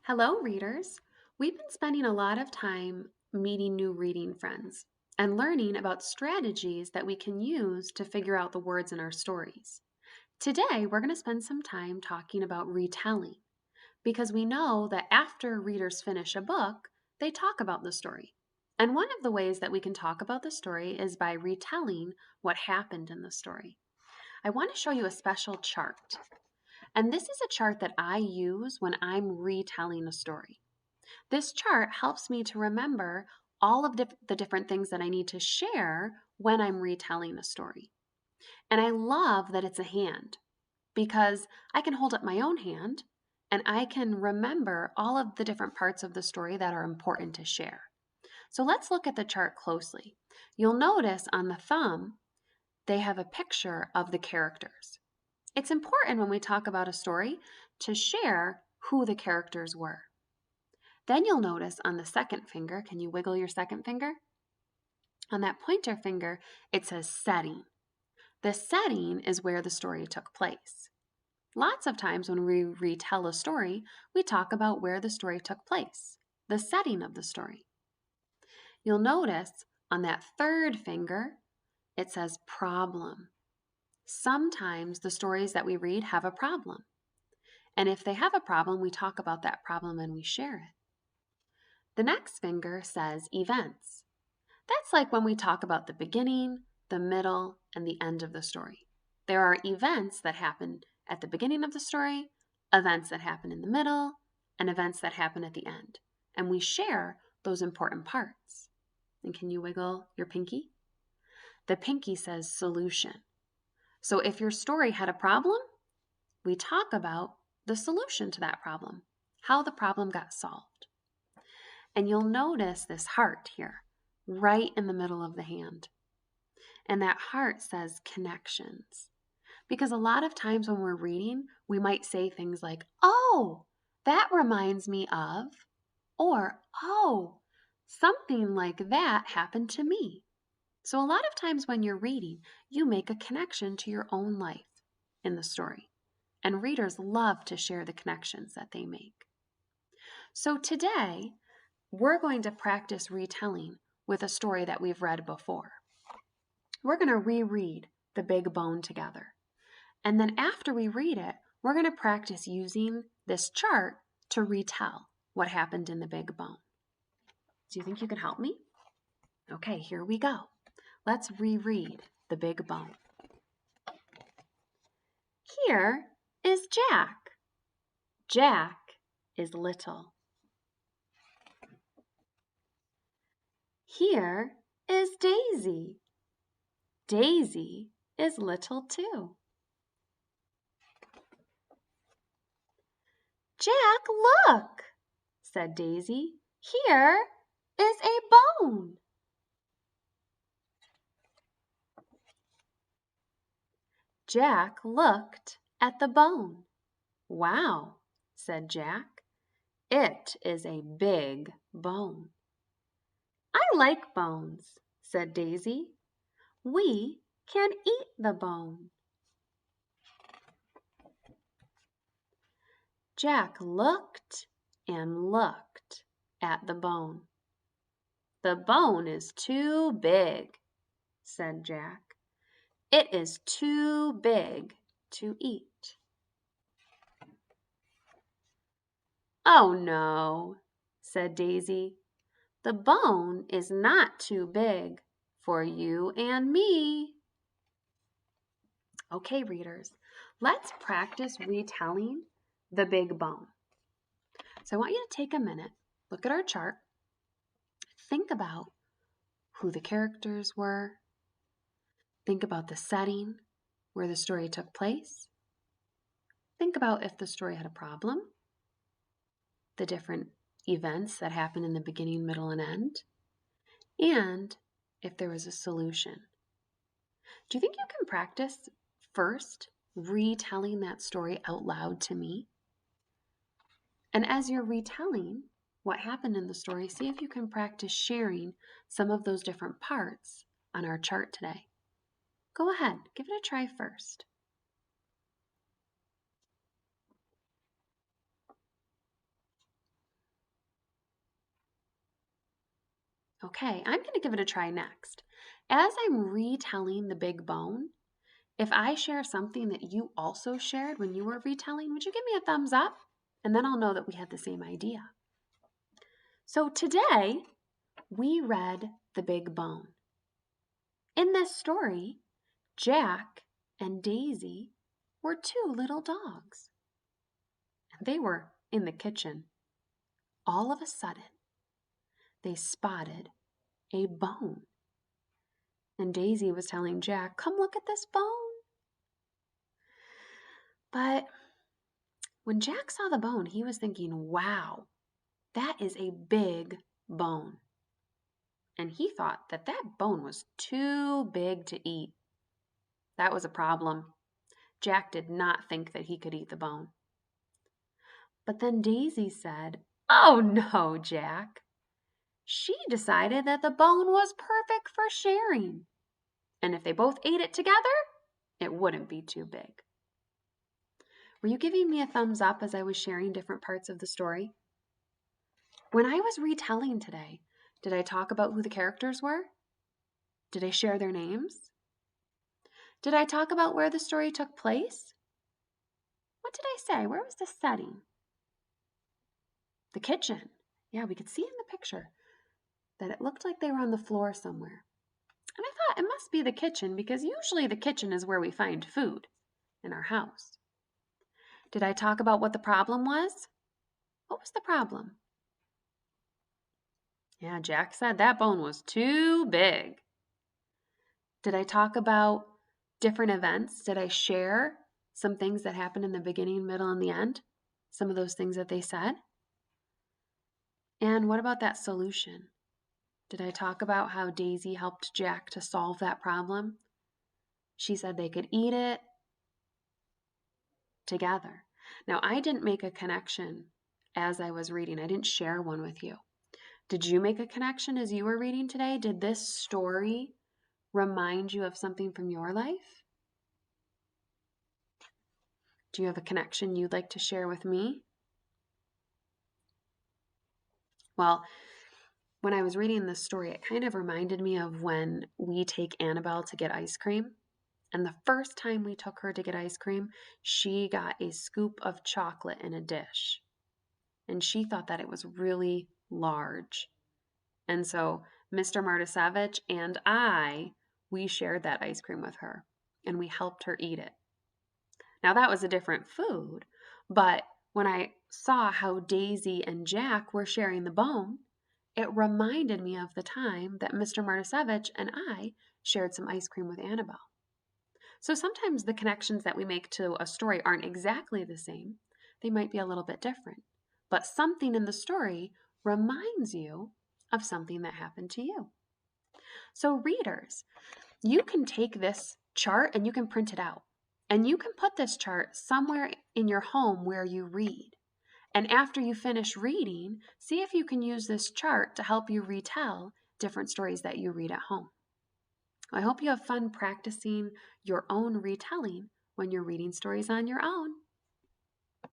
Hello, readers. We've been spending a lot of time meeting new reading friends and learning about strategies that we can use to figure out the words in our stories. Today, we're going to spend some time talking about retelling because we know that after readers finish a book, they talk about the story. And one of the ways that we can talk about the story is by retelling what happened in the story. I want to show you a special chart. And this is a chart that I use when I'm retelling a story. This chart helps me to remember all of the different things that I need to share when I'm retelling a story. And I love that it's a hand because I can hold up my own hand and I can remember all of the different parts of the story that are important to share. So let's look at the chart closely. You'll notice on the thumb, they have a picture of the characters. It's important when we talk about a story to share who the characters were. Then you'll notice on the second finger, can you wiggle your second finger? On that pointer finger, it says setting. The setting is where the story took place. Lots of times when we retell a story, we talk about where the story took place, the setting of the story. You'll notice on that third finger, it says problem. Sometimes the stories that we read have a problem. And if they have a problem, we talk about that problem and we share it. The next finger says events. That's like when we talk about the beginning, the middle, and the end of the story. There are events that happen at the beginning of the story, events that happen in the middle, and events that happen at the end. And we share those important parts. And can you wiggle your pinky? The pinky says solution. So if your story had a problem, we talk about the solution to that problem, how the problem got solved. And you'll notice this heart here, right in the middle of the hand. And that heart says connections. Because a lot of times when we're reading, we might say things like, oh, that reminds me of, or, oh, something like that happened to me. So a lot of times when you're reading, you make a connection to your own life in the story. And readers love to share the connections that they make. So today, we're going to practice retelling with a story that we've read before. We're going to reread The Big Bone together. And then after we read it, we're going to practice using this chart to retell what happened in The Big Bone. Do you think you can help me? Okay, here we go. Let's reread The Big Bone. Here is Jack. Jack is little. Here is Daisy. Daisy is little too. Jack, look, said Daisy. Here is a bone. Jack looked at the bone. Wow, said Jack. It is a big bone. I like bones, said Daisy. We can eat the bone. Jack looked and looked at the bone. The bone is too big, said Jack. It is too big to eat. Oh no, said Daisy. The bone is not too big for you and me. Okay, readers, let's practice retelling The Big Bone. So I want you to take a minute, look at our chart, think about who the characters were, think about the setting where the story took place, think about if the story had a problem, the different events that happen in the beginning, middle, and end, and if there was a solution. Do you think you can practice first retelling that story out loud to me? And as you're retelling what happened in the story, see if you can practice sharing some of those different parts on our chart today. Go ahead, give it a try first. Okay, I'm going to give it a try next. As I'm retelling the big bone, if I share something that you also shared when you were retelling, would you give me a thumbs up? And then I'll know that we had the same idea. So today, we read The Big Bone. In this story, Jack and Daisy were two little dogs, and they were in the kitchen. All of a sudden, they spotted a bone. And Daisy was telling Jack, "Come look at this bone." But when Jack saw the bone, he was thinking, "Wow, that is a big bone." And he thought that that bone was too big to eat. That was a problem. Jack did not think that he could eat the bone. But then Daisy said, "Oh no, Jack." She decided that the bone was perfect for sharing. And if they both ate it together, it wouldn't be too big. Were you giving me a thumbs up as I was sharing different parts of the story? When I was retelling today, did I talk about who the characters were? Did I share their names? Did I talk about where the story took place? What did I say? Where was the setting? The kitchen. Yeah, we could see in the picture that it looked like they were on the floor somewhere. And I thought it must be the kitchen because usually the kitchen is where we find food in our house. Did I talk about what the problem was? What was the problem? Yeah, Jack said that bone was too big. Did I talk about different events? Did I share some things that happened in the beginning, middle, and the end? Some of those things that they said? And what about that solution? Did I talk about how Daisy helped Jack to solve that problem? She said they could eat it together. Now, I didn't make a connection as I was reading. I didn't share one with you. Did you make a connection as you were reading today? Did this story remind you of something from your life? Do you have a connection you'd like to share with me? Well, when I was reading this story, it kind of reminded me of when we take Annabelle to get ice cream. And the first time we took her to get ice cream, she got a scoop of chocolate in a dish. And she thought that it was really large. And so Mr. Martisevich and we shared that ice cream with her. And we helped her eat it. Now, that was a different food. But when I saw how Daisy and Jack were sharing the bone, it reminded me of the time that Mr. Martisevich and I shared some ice cream with Annabelle. So sometimes the connections that we make to a story aren't exactly the same. They might be a little bit different. But something in the story reminds you of something that happened to you. So readers, you can take this chart and you can print it out. And you can put this chart somewhere in your home where you read. And after you finish reading, see if you can use this chart to help you retell different stories that you read at home. I hope you have fun practicing your own retelling when you're reading stories on your own.